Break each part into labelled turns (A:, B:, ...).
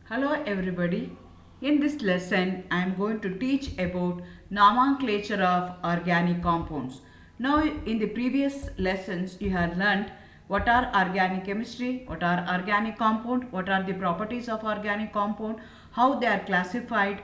A: Hello everybody. In this lesson I am going to teach about nomenclature of organic compounds. Now in the previous lessons you have learnt what are organic chemistry, what are organic compound, what are the properties of organic compound, how they are classified,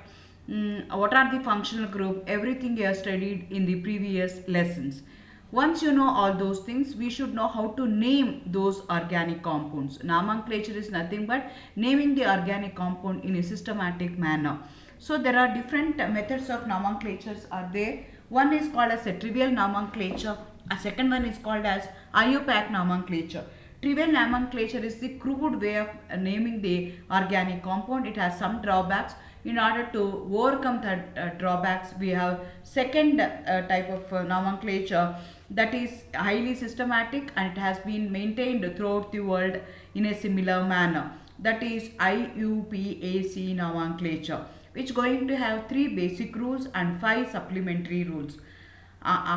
A: what are the functional group, everything you have studied in the previous lessons. Once you know all those things, we should know how to name those organic compounds. Nomenclature is nothing but naming the organic compound in a systematic manner. So there are different methods of nomenclatures are there. One is called as a trivial nomenclature. A second one is called as IUPAC nomenclature. Trivial nomenclature is the crude way of naming the organic compound. It has some drawbacks. In order to overcome that drawbacks, we have second type of nomenclature that is highly systematic and it has been maintained throughout the world in a similar manner. That is IUPAC nomenclature, which is going to have 3 basic rules and 5 supplementary rules.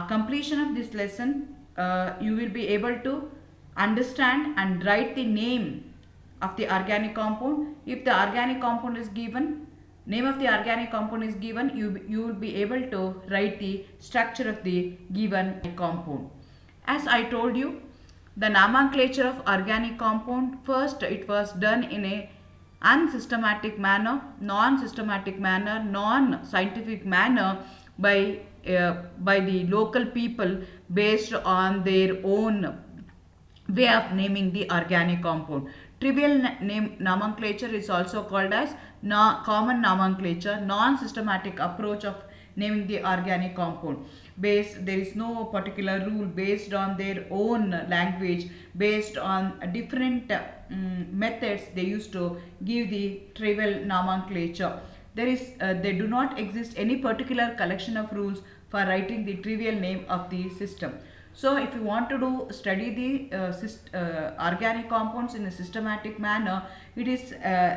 A: Completion of this lesson, you will be able to understand and write the name of the organic compound. If the organic compound is given, name of the organic compound is given, you will be able to write the structure of the given compound. As I told you, the nomenclature of organic compound, first it was done in a unsystematic manner, non-systematic manner, non-scientific manner by the local people based on their own way of naming the organic compound. Trivial name nomenclature is also called as common nomenclature, non-systematic approach of naming the organic compound. There is no particular rule based on their own language, based on different methods they used to give the trivial nomenclature. There do not exist any particular collection of rules for writing the trivial name of the system. So if you want to study the organic compounds in a systematic manner, it is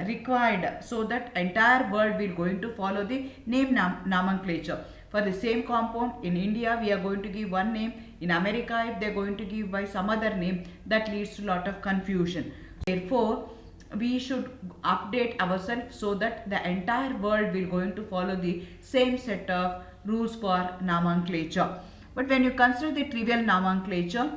A: required so that entire world will going to follow the name nomenclature. For the same compound in India, we are going to give one name. In America, if they are going to give by some other name, that leads to a lot of confusion. Therefore, we should update ourselves so that the entire world will going to follow the same set of rules for nomenclature. But when you consider the trivial nomenclature,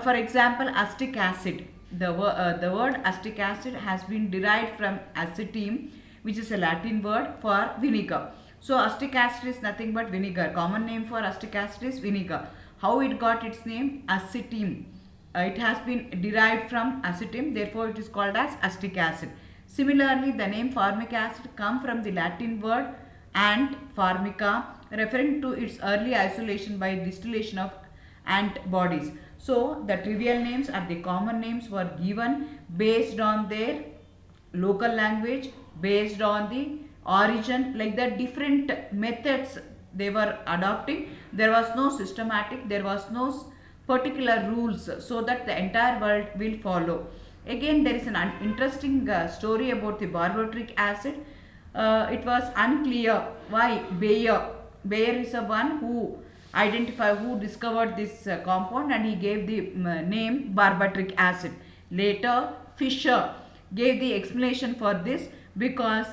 A: for example, acetic acid, the word acetic acid has been derived from acetine, which is a Latin word for vinegar. So acetic acid is nothing but vinegar. Common name for acetic acid is vinegar. How it got its name? Acetine. It has been derived from acetine, therefore it is called as acetic acid. Similarly, the name formic acid comes from the Latin word ant formica, referring to its early isolation by distillation of ant bodies. So the trivial names or the common names were given based on their local language, based on the origin, like the different methods they were adopting. There was no systematic, there was no particular rules so that the entire world will follow. Again, there is an interesting story about the barbituric acid. It was unclear why Bayer is the one who discovered this compound, and he gave the name barbituric acid. Later, Fisher gave the explanation for this because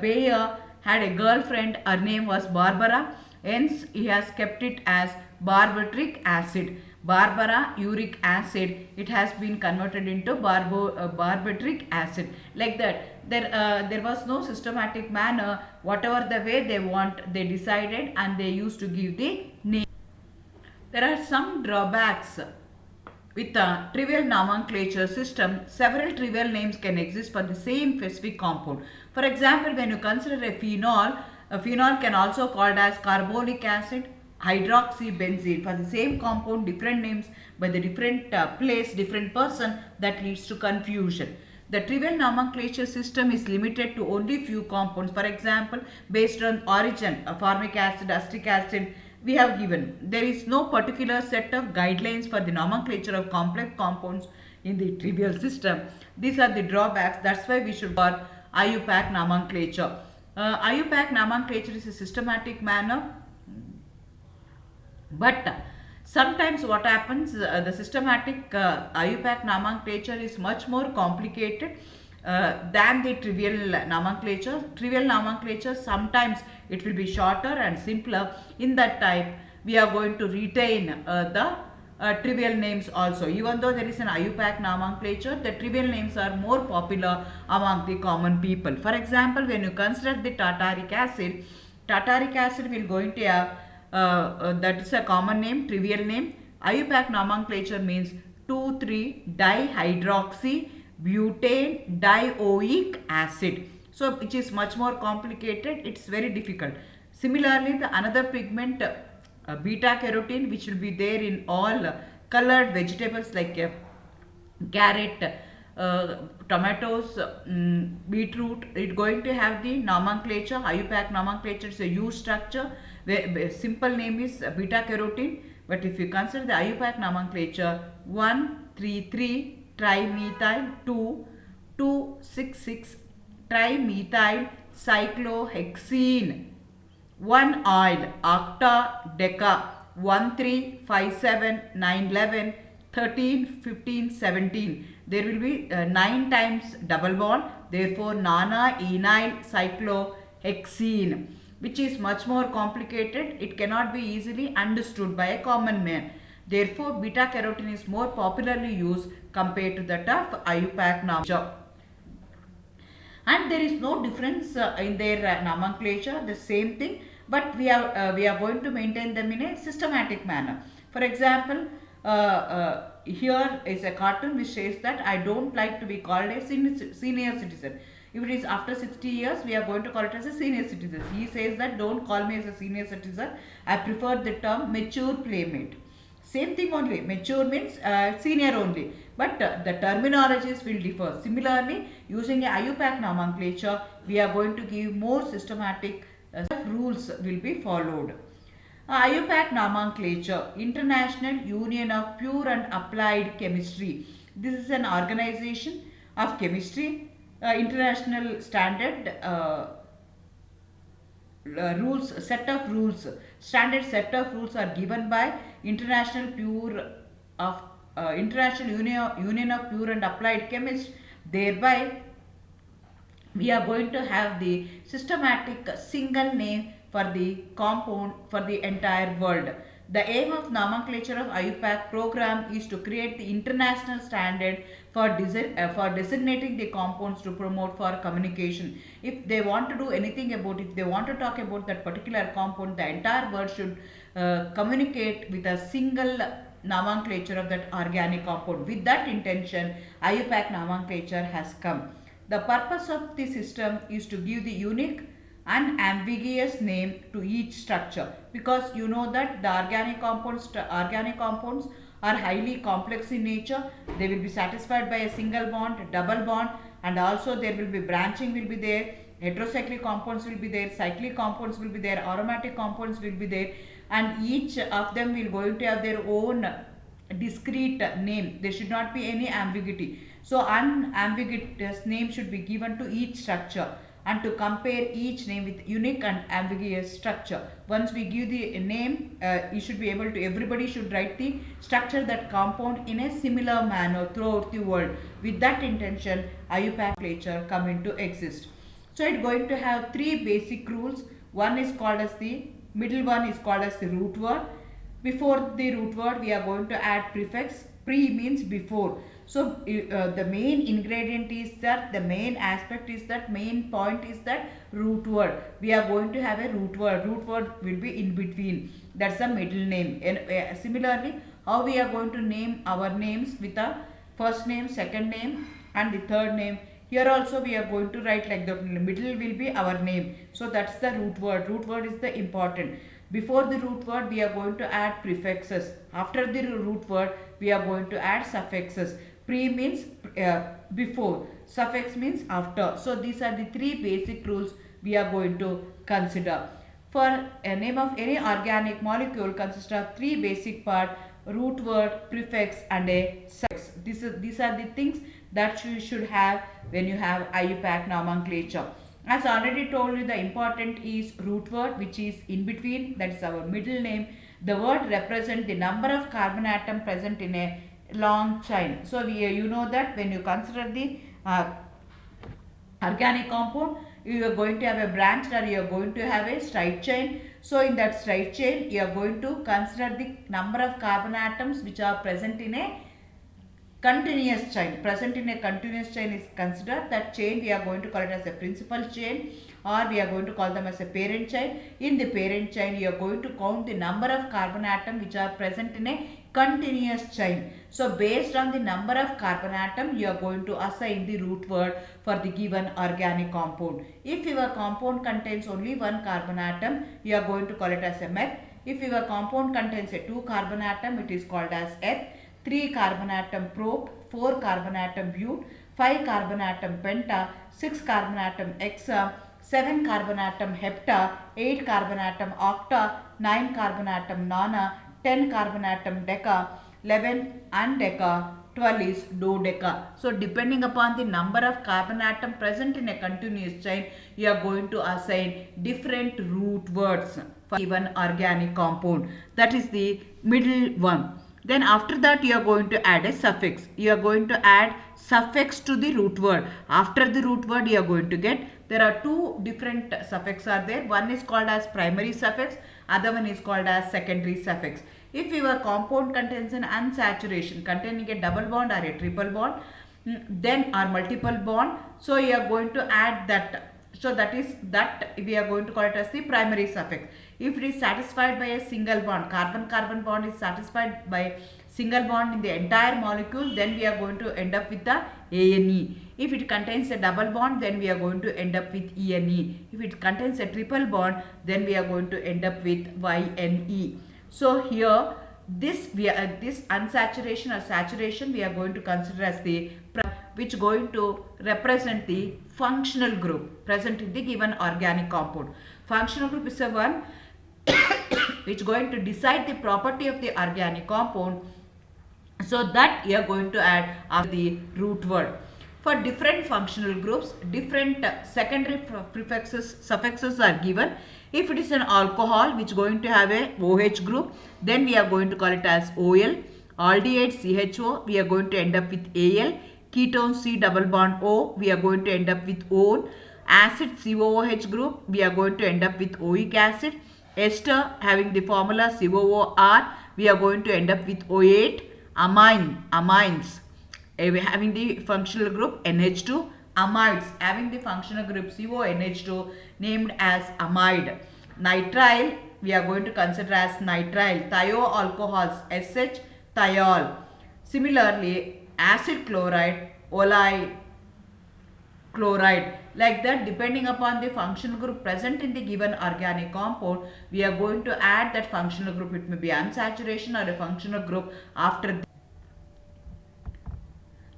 A: Bayer had a girlfriend, her name was Barbara, hence he has kept it as barbituric acid. Barbara uric acid, it has been converted into barbituric acid. Like that, there was no systematic manner. Whatever the way they want, they decided and they used to give the name. There are some drawbacks with a trivial nomenclature system. Several trivial names can exist for the same specific compound. For example, when you consider a phenol can also called as carbonic acid, hydroxybenzene. For the same compound, different names by the different place, different person, that leads to confusion. The trivial nomenclature system is limited to only few compounds. For example, based on origin, formic acid, acetic acid, we have given. There is no particular set of guidelines for the nomenclature of complex compounds in the trivial system. These are the drawbacks. That's why we should for IUPAC nomenclature. IUPAC nomenclature is a systematic manner, but sometimes what happens, the systematic IUPAC nomenclature is much more complicated than the trivial nomenclature. Trivial nomenclature sometimes it will be shorter and simpler. In that type, we are going to retain the trivial names also. Even though there is an IUPAC nomenclature, the trivial names are more popular among the common people. For example, when you consider the tartaric acid will going to have that is a common name, trivial name. IUPAC nomenclature means 2,3-dihydroxy butane dioic acid. So which is much more complicated, it's very difficult. Similarly, the another pigment beta carotene, which will be there in all colored vegetables like carrot, tomatoes, beetroot. It's going to have the nomenclature, IUPAC nomenclature. It's a U structure. Simple name is beta carotene. But if you consider the IUPAC nomenclature, 1,3,3 trimethyl 2,2,6,6 trimethyl cyclohexene. 1 oil, octa, deca, 1, 3, 5, 7, 9, 11, 13, 15, 17. There will be 9 times double bond. Therefore, nana-enyl cyclohexene, which is much more complicated. It cannot be easily understood by a common man. Therefore, beta carotene is more popularly used compared to that of IUPAC nomenclature. And there is no difference in their nomenclature, the same thing, but we are going to maintain them in a systematic manner. For example, here is a cartoon which says that I don't like to be called a senior citizen. If it is after 60 years, we are going to call it as a senior citizen. He says that don't call me as a senior citizen. I prefer the term mature playmate. Same thing only. Mature means senior only. But the terminologies will differ. Similarly, using a IUPAC nomenclature, we are going to give more systematic rules will be followed. IUPAC nomenclature, International Union of Pure and Applied Chemistry. This is an organization of chemistry, international standard rules, standard set of rules are given by International Union of Pure and Applied Chemists. Thereby, we are going to have the systematic single name for the compound for the entire world. The aim of nomenclature of IUPAC program is to create the international standard for designating the compounds to promote for communication. If they want to do anything about it, if they want to talk about that particular compound, the entire world should communicate with a single nomenclature of that organic compound. With that intention, IUPAC nomenclature has come. The purpose of the system is to give the unique unambiguous name to each structure, because you know that the organic compounds are highly complex in nature. They will be satisfied by a single bond, double bond, and also there will be branching will be there. Heterocyclic compounds will be there, cyclic compounds will be there, aromatic compounds will be there, and each of them will going to have their own discrete name. There should not be any ambiguity. So unambiguous name should be given to each structure, and to compare each name with unique and ambiguous structure. Once we give the name, you should be able to, everybody should write the structure that compound in a similar manner throughout the world. With that intention, IUPAC nomenclature come into exist. So it's going to have 3 basic rules. One is called as the middle one is called as the root word. Before the root word, we are going to add prefix. Pre means before. So the main ingredient is that, the main aspect is that, main point is that root word. We are going to have a root word. Root word will be in between. That's a middle name. And similarly, how we are going to name our names with a first name, second name, and the third name. Here also we are going to write like the middle will be our name. So that's the root word. Root word is the important. Before the root word, we are going to add prefixes. After the root word, we are going to add suffixes. Pre means before, suffix means after. So these are the 3 basic rules we are going to consider. For a name of any organic molecule consists of 3 basic parts: root word, prefix, and a suffix. These are the things that you should have when you have IUPAC nomenclature. As already told you, the important is root word, which is in between, that is our middle name. The word represents the number of carbon atom present in a long chain. So you know that when you consider the organic compound, you are going to have a branched or you are going to have a straight chain. So in that straight chain, you are going to consider the number of carbon atoms which are present in a continuous chain. Present in a continuous chain is considered. That chain we are going to call it as a principal chain, or we are going to call them as a parent chain. In the parent chain, you are going to count the number of carbon atoms which are present in a continuous chain. So based on the number of carbon atom, you are going to assign the root word for the given organic compound. If your compound contains only one carbon atom, you are going to call it as a meth. If your compound contains a 2 carbon atom, it is called as eth. 3 carbon atom prop, 4 carbon atom bute, 5 carbon atom penta, 6 carbon atom hexa, 7 carbon atom hepta, 8 carbon atom octa, 9 carbon atom nona, 10 carbon atom deca, 11 undeca, 12 is dodeca. So depending upon the number of carbon atom present in a continuous chain, you are going to assign different root words for given organic compound. That is the middle one. Then after that you are going to add a suffix. You are going to add suffix to the root word. After the root word you are going to get, there are two different suffix are there. One is called as primary suffix, other one is called as secondary suffix. If your compound contains an unsaturation containing a double bond or a triple bond, then or multiple bond, so you are going to add that. So that is that we are going to call it as the primary suffix. If it is satisfied by a single bond, carbon-carbon bond is satisfied by single bond in the entire molecule, then we are going to end up with the ANE. If it contains a double bond, then we are going to end up with ENE. If it contains a triple bond, then we are going to end up with YNE. So here this unsaturation or saturation we are going to consider as the which going to represent the functional group present in the given organic compound. Functional group is a one which going to decide the property of the organic compound. So that you are going to add after the root word. For different functional groups, different secondary prefixes, suffixes are given. If it is an alcohol which is going to have a OH group, then we are going to call it as OL. Aldehyde CHO, we are going to end up with AL. Ketone C double bond O, we are going to end up with O. Acid COOH group, we are going to end up with oic acid. Ester having the formula COOR, we are going to end up with O8. Amines having the functional group NH2. Amides having the functional group CONH2 named as amide. Nitrile we are going to consider as nitrile. Thioalcohols SH thiol. Similarly acid chloride, olide chloride. Like that, depending upon the functional group present in the given organic compound, we are going to add that functional group. It may be unsaturation or a functional group after.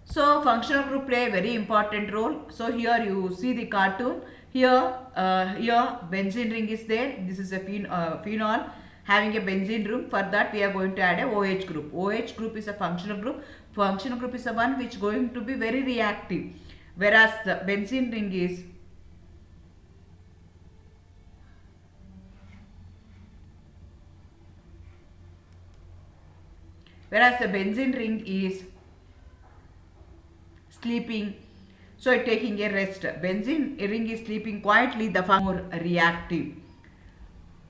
A: So functional group play a very important role. So here you see the cartoon. Here benzene ring is there. This is a phenol having a benzene ring. For that we are going to add a OH group. OH group is a functional group. Functional group is the one which is going to be very reactive, whereas the benzene ring is sleeping, so taking a rest. Benzene ring is sleeping quietly, the more reactive.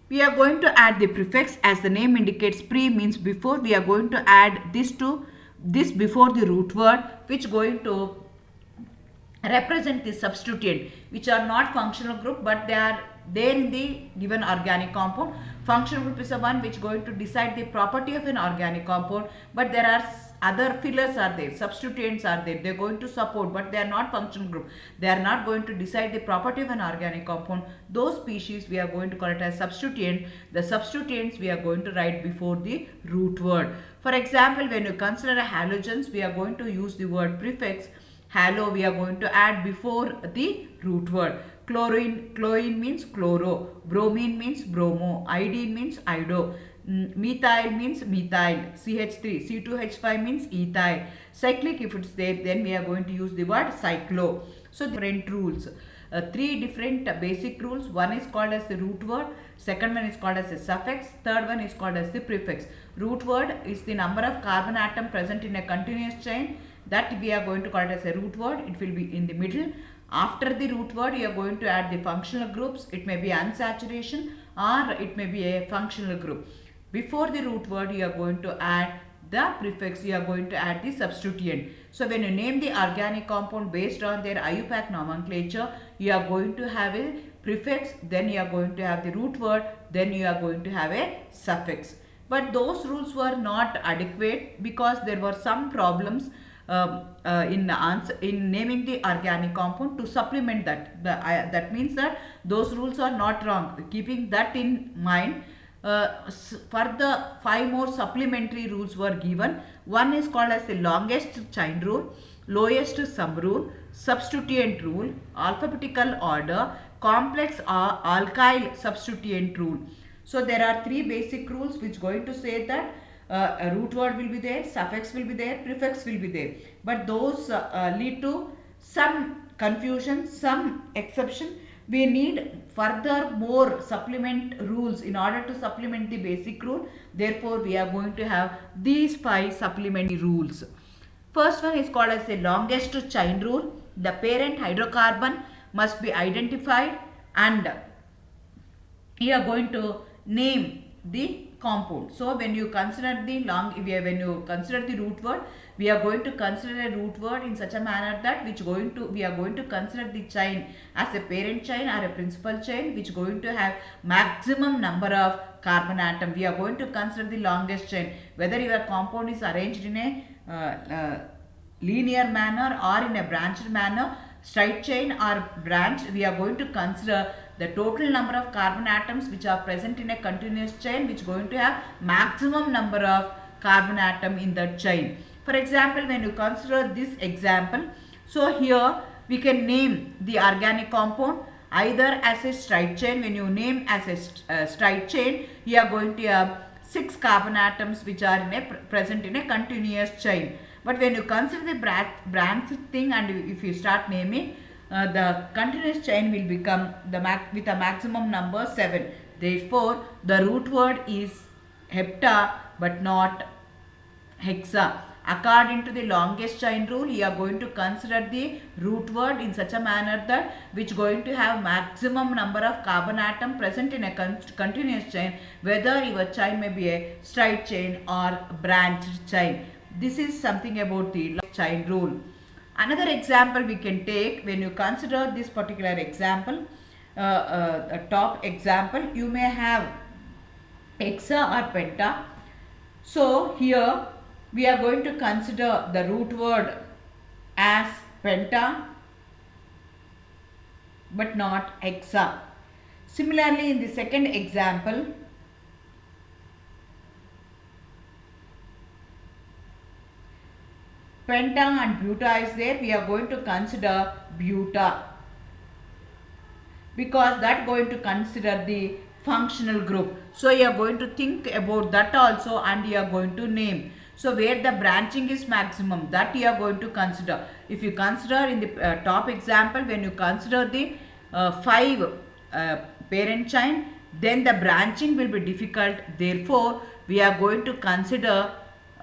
A: We are going to add the prefix, as the name indicates, pre means before. We are going to add this to this before the root word, which going to represent the substituent, which are not functional group but they are there in the given organic compound. Functional group is the one which going to decide the property of an organic compound, but there are other fillers are there, substituents are there, they are going to support, but they are not functional group. They are not going to decide the property of an organic compound. Those species we are going to call it as substituent. The substituents we are going to write before the root word. For example, when you consider halogens, we are going to use the word prefix. Halo we are going to add before the root word. Chlorine means chloro. Bromine means bromo. Iodine means ido. Methyl means methyl. CH3. C2H5 means ethyl. Cyclic if it's there, then we are going to use the word cyclo. So different rules. Three different basic rules. One is called as the root word. Second one is called as the suffix. Third one is called as the prefix. Root word is the number of carbon atom present in a continuous chain, that we are going to call it as a root word. It will be in the middle. After the root word, you are going to add the functional groups. It may be unsaturation or it may be a functional group. Before the root word, you are going to add the prefix, you are going to add the substituent. So when you name the organic compound based on their IUPAC nomenclature, you are going to have a prefix, then you are going to have the root word, then you are going to have a suffix. But those rules were not adequate because there were some problems in naming the organic compound to supplement that. That means that those rules are not wrong. Keeping that in mind, further 5 more supplementary rules were given. One is called as the longest chain rule, lowest sum rule, substituent rule, alphabetical order, complex or alkyl substituent rule. So there are 3 basic rules which going to say that a root word will be there, suffix will be there, prefix will be there. But those lead to some confusion, some exception. We need further more supplement rules in order to supplement the basic rule. Therefore, we are going to have these 5 supplementary rules. First one is called as the longest chain rule. The parent hydrocarbon must be identified and you are going to name the compound. So when you consider the root word, we are going to consider a root word in such a manner that we are going to consider the chain as a parent chain or a principal chain which going to have maximum number of carbon atom. We are going to consider the longest chain. Whether your compound is arranged in a linear manner or in a branched manner, straight chain or branch, we are going to consider the total number of carbon atoms which are present in a continuous chain which going to have maximum number of carbon atom in that chain. For example, when you consider this example, so here we can name the organic compound either as a straight chain. When you name as a straight chain, you are going to have 6 carbon atoms which are present in a continuous chain. But when you consider the branched thing and if you start naming, the continuous chain will become with a maximum number 7. Therefore, the root word is hepta but not hexa. According to the longest chain rule, you are going to consider the root word in such a manner that which going to have maximum number of carbon atom present in a continuous chain, whether your chain may be a straight chain or branched chain. This is something about the chain rule. Another example we can take when you consider this particular example, a top example, you may have hexa or penta. So here we are going to consider the root word as penta but not hexa. Similarly, in the second example, penta and buta is there, we are going to consider buta because that going to consider the functional group. So you are going to think about that also and you are going to name. So where the branching is maximum, that you are going to consider. If you consider in the top example, when you consider the 5 parent chain, then the branching will be difficult. Therefore, we are going to consider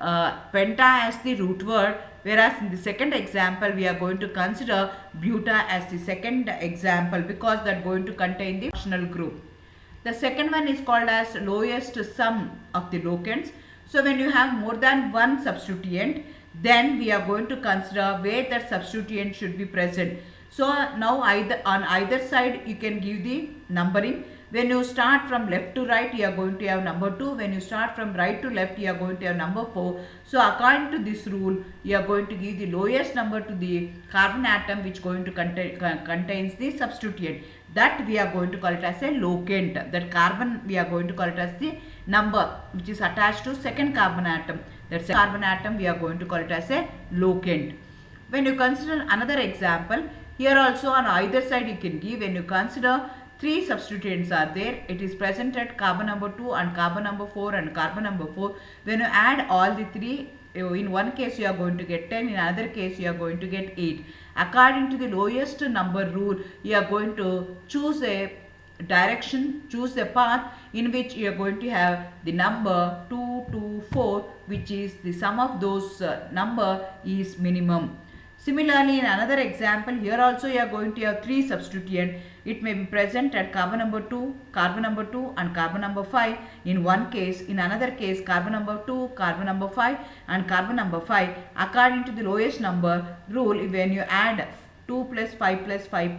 A: penta as the root word, whereas in the second example we are going to consider buta as the second example because that going to contain the functional group. The second one is called as lowest sum of the locants. So when you have more than one substituent, then we are going to consider where that substituent should be present. So now on either side you can give the numbering. When you start from left to right, you are going to have number 2. When you start from right to left, you are going to have number 4. So according to this rule, you are going to give the lowest number to the carbon atom which going to contains the substituent. That we are going to call it as a locant. That carbon we are going to call it as the number which is attached to second carbon atom. That's a carbon atom we are going to call it as a locant. When you consider another example, here also on either side you can give. When you consider 3 substituents are there, it is present at carbon number 2 and carbon number 4 and carbon number 4. When you add all the 3, in one case you are going to get 10, in another case you are going to get 8. According to the lowest number rule, you are going to choose a direction, choose the path in which you are going to have the number 2, 2, 4, which is the sum of those number is minimum. Similarly, in another example, here also you are going to have 3 substituent. It may be present at carbon number 2, and carbon number 5 in one case. In another case, carbon number 2, carbon number 5 and carbon number 5. According to the lowest number rule, when you add 2 plus 5 plus 5,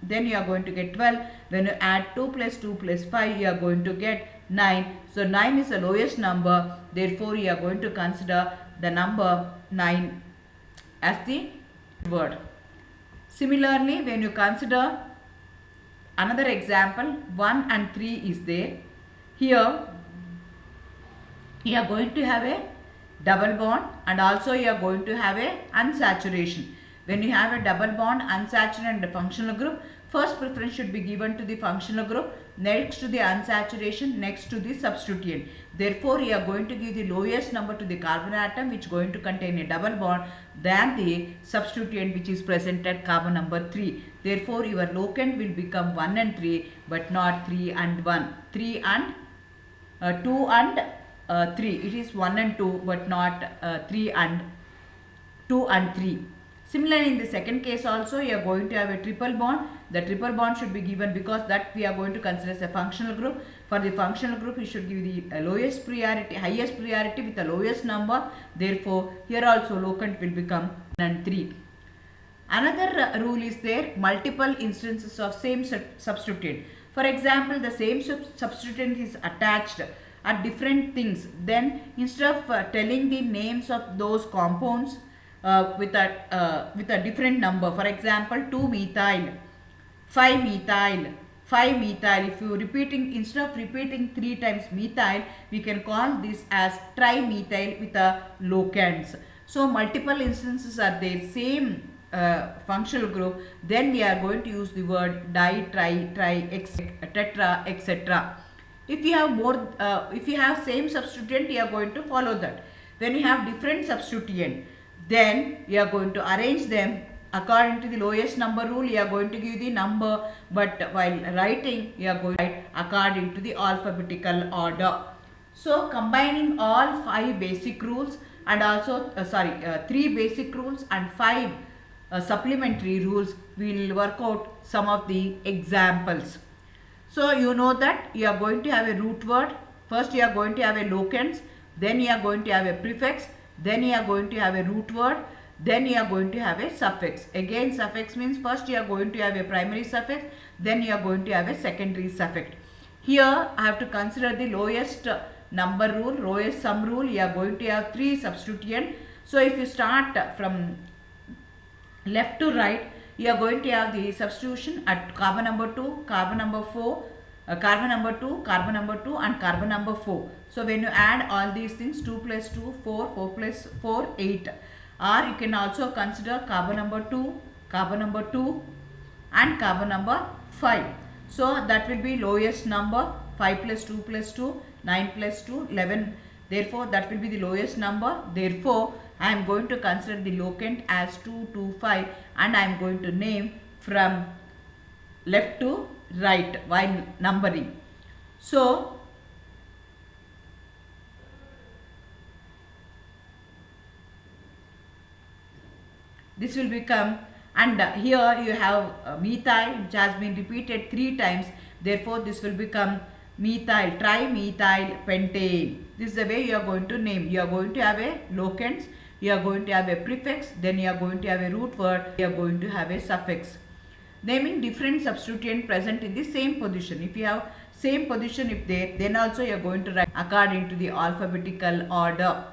A: then you are going to get 12. When you add 2 plus 2 plus 5, you are going to get 9. So 9 is the lowest number. Therefore, you are going to consider the number 9 as the word. Similarly, when you consider another example, 1 and 3 is there. Here you are going to have a double bond and also you are going to have a unsaturation. When you have a double bond, unsaturated and a functional group, first preference should be given to the functional group, next to the unsaturation, next to the substituent. Therefore, you are going to give the lowest number to the carbon atom which is going to contain a double bond than the substituent which is present at carbon number 3. Therefore, your locant will become 1 and 3 but not 3 and 1. 3 and 2 and 3. It is 1 and 2 but not 3 and 2 and 3. Similarly, in the second case also, you are going to have a triple bond. The triple bond should be given because that we are going to consider as a functional group. For the functional group, you should give the lowest priority, highest priority with the lowest number. Therefore, here also locant will become 1 and 3. Another rule is there, multiple instances of same substituent. For example, the same substituent is attached at different things. Then instead of telling the names of those compounds, with a different number, for example 2 methyl, 5 methyl, 5 methyl. If you repeating, instead of repeating 3 times methyl, we can call this as trimethyl with a locants. So multiple instances are there, same functional group, then we are going to use the word di, tri, tetra, etc. If you have more, if you have same substituent, you are going to follow that. When you have different substituent, then you are going to arrange them according to the lowest number rule. You are going to give the number, but while writing, you are going to write according to the alphabetical order. So combining all 5 basic rules and also 3 basic rules and 5 supplementary rules, we will work out some of the examples. So you know that you are going to have a root word. First you are going to have a locants, then you are going to have a prefix, then you are going to have a root word, then you are going to have a suffix. Again, suffix means first you are going to have a primary suffix, then you are going to have a secondary suffix. Here I have to consider the lowest number rule, lowest sum rule. You are going to have 3 substituent. So if you start from left to right, you are going to have the substitution at carbon number 2, carbon number 4, carbon number 2, carbon number 2 and carbon number 4. So when you add all these things, 2 plus 2, 4, 4 plus 4, 8. Or you can also consider carbon number 2 and carbon number 5. So that will be lowest number, 5 plus 2 plus 2, 9 plus 2, 11. Therefore that will be the lowest number. Therefore I am going to consider the locant as 2, 2, 5 and I am going to name from left to right while numbering. So this will become, and here you have methyl which has been repeated 3 times. Therefore this will become methyl, trimethyl pentane. This is the way you are going to name. You are going to have a locants, you are going to have a prefix, then you are going to have a root word, you are going to have a suffix. Naming different substituent present in the same position. If you have same position if there, then also you are going to write according to the alphabetical order.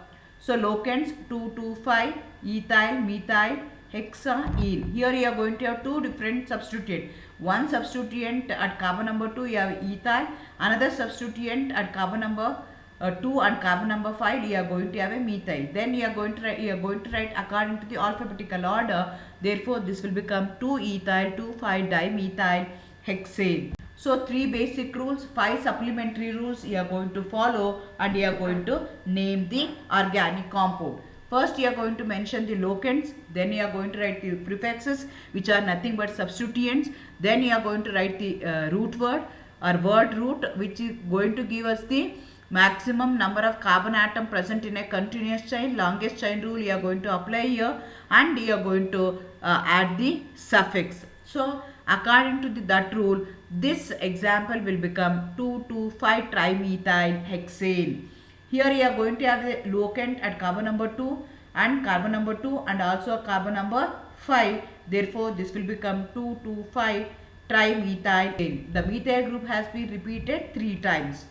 A: So locants 2, 2, 5, ethyl, methyl, hexaene. Here you are going to have 2 different substituent. One substituent at carbon number 2 you have ethyl, another substituent at carbon number 2 and carbon number 5 you are going to have a methyl. Then you are going to write according to the alphabetical order. Therefore this will become 2 ethyl, 2, 5 dimethyl hexane. So 3 basic rules, 5 supplementary rules you are going to follow and you are going to name the organic compound. First you are going to mention the locants, then you are going to write the prefixes which are nothing but substituents, then you are going to write the root word, or word root, which is going to give us the maximum number of carbon atom present in a continuous chain. Longest chain rule you are going to apply here, and you are going to add the suffix. So according to that rule, this example will become 2,2,5 trimethyl hexane. Here you are going to have a locant at carbon number 2 and carbon number 2 and also carbon number 5. Therefore, this will become 2,2,5 trimethyl. The methyl group has been repeated 3 times.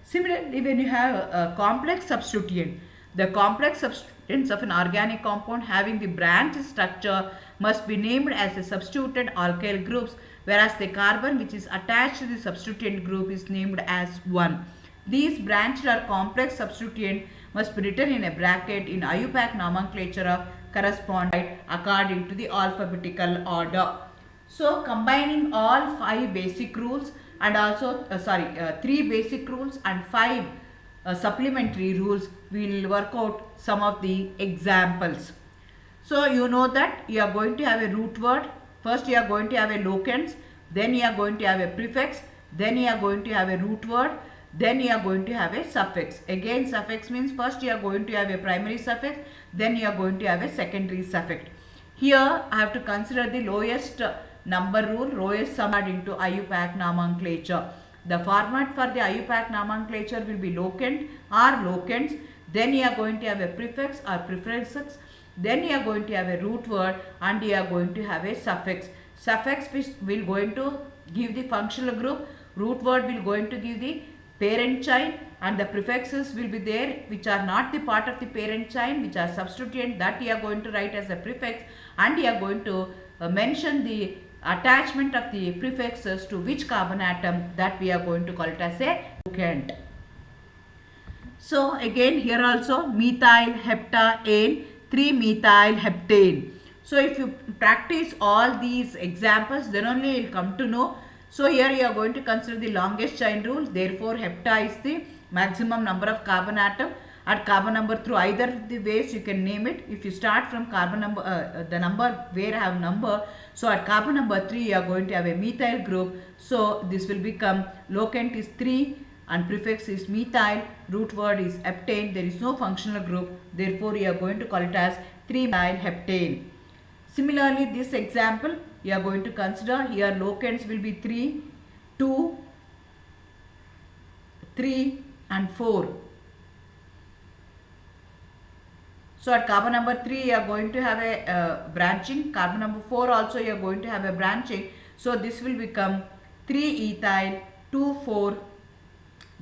A: Similarly, when you have a complex substituent, the complex substituents of an organic compound having the branch structure must be named as the substituted alkyl groups, whereas the carbon which is attached to the substituent group is named as 1. These branched or complex substituent must be written in a bracket in IUPAC nomenclature of corresponding according to the alphabetical order. So combining all 5 basic rules and also 3 basic rules and 5 supplementary rules, we will work out some of the examples. So you know that you are going to have a root word. First you are going to have a locants, then you are going to have a prefix, then you are going to have a root word, then you are going to have a suffix. Again, suffix means first you are going to have a primary suffix, then you are going to have a secondary suffix. Here I have to consider the lowest number rule, lowest sum into IUPAC nomenclature. The format for the IUPAC nomenclature will be locant or locants. Then you are going to have a prefix or prefixes. Then you are going to have a root word and you are going to have a suffix. Suffix which will going to give the functional group. Root word will going to give the parent chain, and the prefixes will be there which are not the part of the parent chain, which are substituent, that you are going to write as a prefix, and you are going to mention the attachment of the prefixes to which carbon atom, that we are going to call it as a locant. So again here also methyl heptane, 3-methyl heptane. So if you practice all these examples, then only you will come to know. So here you are going to consider the longest chain rule. Therefore hepta is the maximum number of carbon atom at carbon number through either the ways you can name it. If you start from carbon number, the number where I have number, so at carbon number 3 you are going to have a methyl group. So this will become locant is 3 and prefix is methyl, root word is heptane. There is no functional group. Therefore you are going to call it as 3-methyl heptane. Similarly, this example you are going to consider here locants will be 3, 2, 3 and 4. So at carbon number 3 you are going to have a branching, carbon number 4 also you are going to have a branching. So this will become 3-ethyl 2,4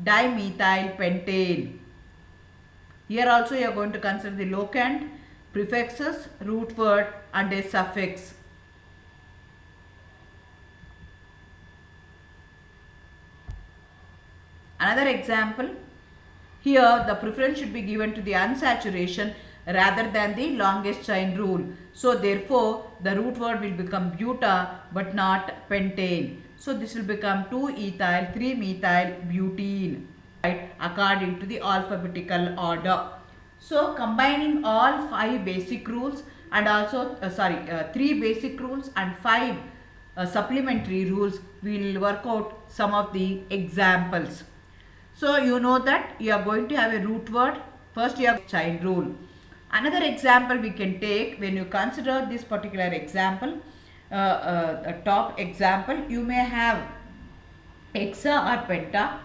A: dimethyl pentane. Here also you are going to consider the locant, prefixes, root word and a suffix. Another example, here the preference should be given to the unsaturation rather than the longest chain rule. So therefore the root word will become buta but not pentane. So this will become 2-ethyl 3-methyl butene, right, according to the alphabetical order. So combining all 5 basic rules and also 3 basic rules and 5 supplementary rules, we will work out some of the examples. So you know that you are going to have a root word. First you have chain rule. Another example we can take when you consider this particular example, a top example, you may have hexa or penta.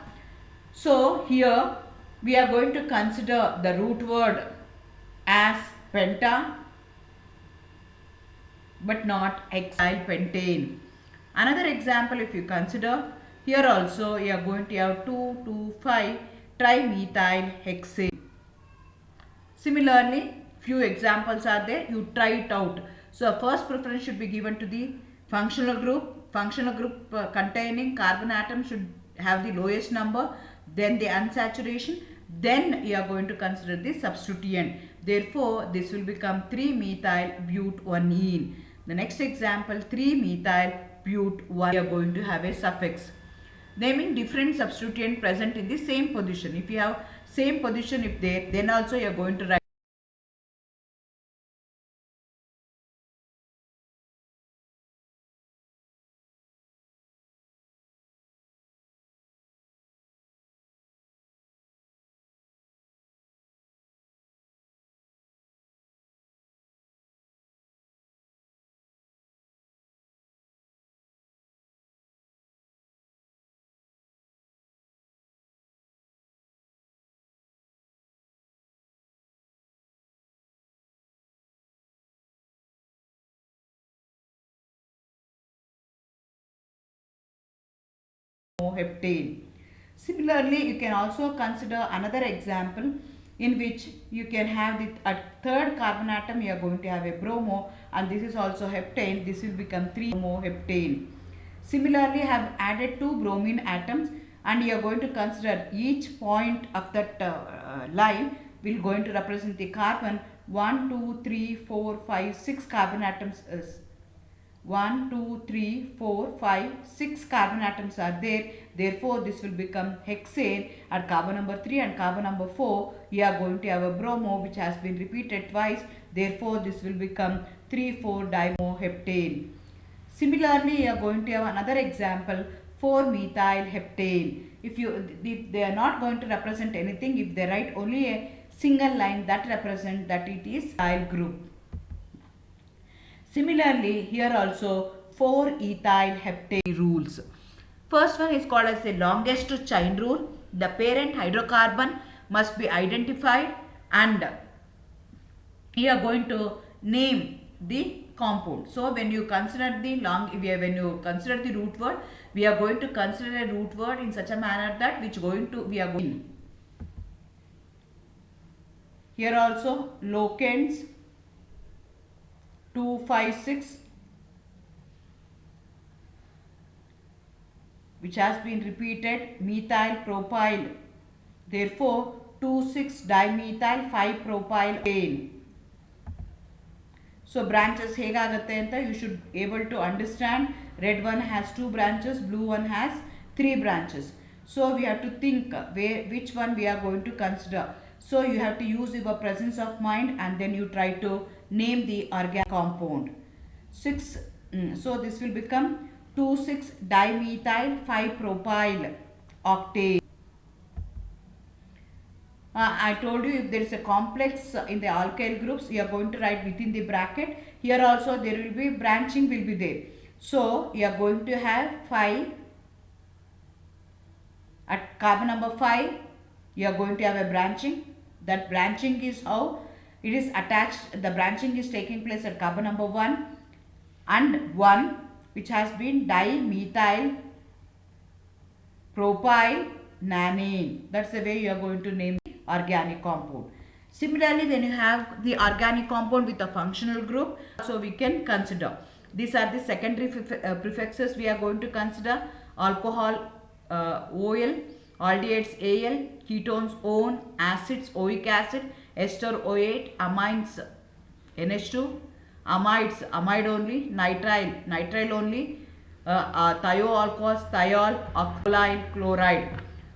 A: So here we are going to consider the root word as penta but not hexyl pentane. Another example, if you consider, here also you are going to have 2,2,5 trimethyl hexane. Similarly, few examples are there, you try it out. So first preference should be given to the functional group. Functional group containing carbon atom should have the lowest number, then the unsaturation, then you are going to consider the substituent. Therefore this will become 3-methyl but-1-ene. The next example, 3-methyl but-1, we are going to have a suffix. Naming different substituent present in the same position. If you have same position if there, then also you are going to write dimethyl-dimethyl-dimethyl-dimethyl-dimethyl-dimethyl-dimethyl-dimethyl-dimethyl-dimethyl-dimethyl-dimethyl-dimethyl-dimethyl. Similarly, you can also consider another example in which you can have the third carbon atom. You are going to have a bromo, and this is also heptane. This will become 3-bromo-heptane. Similarly, I have added two bromine atoms, and you are going to consider each point of that line will going to represent the carbon. 1, 2, 3, 4, 5, 6 carbon atoms is 1, 2, 3, 4, 5, 6 carbon atoms are there. Therefore, this will become hexane at carbon number 3 and carbon number 4. You are going to have a bromo which has been repeated twice. Therefore, this will become 3,4-dimethyl-heptane. Similarly, you are going to have another example, 4-methyl-heptane. If they are not going to represent anything, if they write only a single line that represent that it is ethyl group. Similarly, here also 4-ethyl-heptane rules. First one is called as the longest chain rule. The parent hydrocarbon must be identified, and you are going to name the compound. So when you consider the root word, we are going to consider a root word in such a manner that we are going. Here also locants 256, which has been repeated, methyl propyl. Therefore 2,6-dimethyl-5-propyl-ane. So branches hegagate anta you should able to understand. Red one has 2 branches, blue one has 3 branches. So we have to think which one we are going to consider. So you have to use your presence of mind, and then you try to name the organic compound. So this will become 2,6-dimethyl-5-propyl octane. I told you if there is a complex in the alkyl groups, you are going to write within the bracket. Here also there will be branching will be there. So you are going to have 5 at carbon number 5. You are going to have a branching. That branching is how it is attached. The branching is taking place at carbon number 1 and 1, which has been dimethyl propyl nanane. That's the way you are going to name organic compound. Similarly, when you have the organic compound with a functional group, so we can consider. These are the secondary prefixes we are going to consider. Alcohol OL, aldehydes AL, ketones ON, acids OIC acid, ester OH, amines NH2, amides amide only, nitrile only, thioalcohols thiol, alkyl chloride.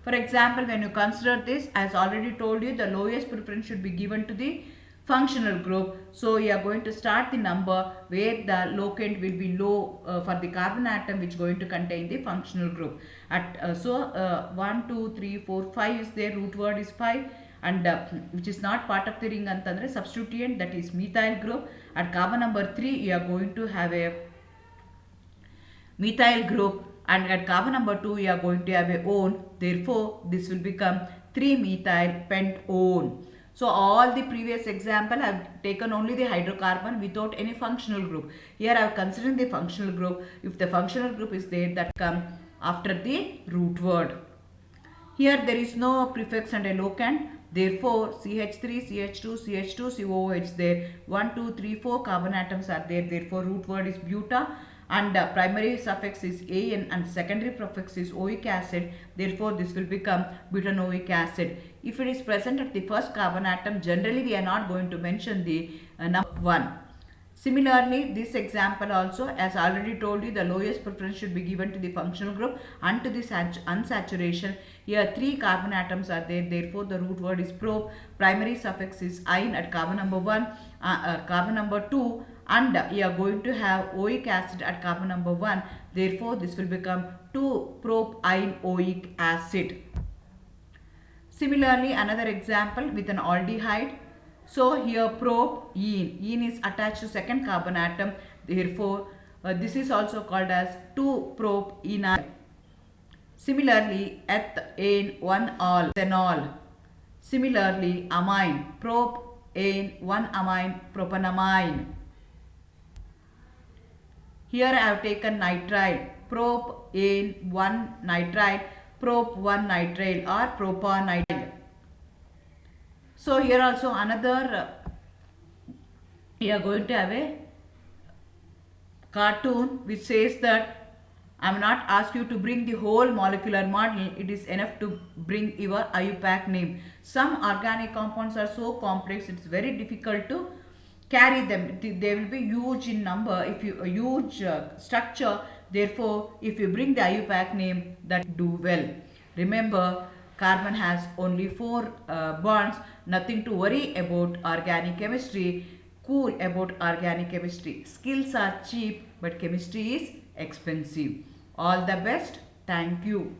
A: For example, when you consider this, as already told you, the lowest preference should be given to the functional group. So you are going to start the number where the locant will be low for the carbon atom which is going to contain the functional group. 1, 2, 3, 4, 5 is there, root word is 5, and which is not part of the ring antandre substituent, that is methyl group. At carbon number 3 you are going to have a methyl group, and at carbon number 2 you are going to have a one. Therefore this will become 3-methyl pentone. So all the previous example I have taken only the hydrocarbon without any functional group. Here I have considered the functional group. If the functional group is there, that come after the root word. Here there is no prefix and a locant. Therefore CH3, CH2, CH2, COOH there. 1, 2, 3, 4 carbon atoms are there. Therefore root word is buta, and primary suffix is an and secondary prefix is oic acid. Therefore this will become butanoic acid. If it is present at the first carbon atom, generally we are not going to mention the number 1. Similarly, this example also, as already told you, the lowest preference should be given to the functional group and to the unsaturation. Here 3 carbon atoms are there. Therefore the root word is prop. Primary suffix is ine at carbon number 1, carbon number 2, and you are going to have oic acid at carbon number 1. Therefore this will become 2-propynoic acid. Similarly, another example with an aldehyde. So here ene is attached to second carbon atom. Therefore this is also called as 2-propenol. Similarly, ethane 1-ol ethanol. Similarly, amine propane 1-amine propanamine. Here I have taken nitrile, propane 1 nitrile, prop 1 nitrile or propanitrile. So here also another we are going to have a cartoon which says that I am not ask you to bring the whole molecular model. It is enough to bring your IUPAC name. Some organic compounds are so complex, it's very difficult to carry them. They will be huge in number, if you a huge structure. Therefore, if you bring the IUPAC name, that do well. Remember, carbon has only 4 bonds. Nothing to worry about organic chemistry. Cool about organic chemistry. Skills are cheap, but chemistry is expensive. All the best. Thank you.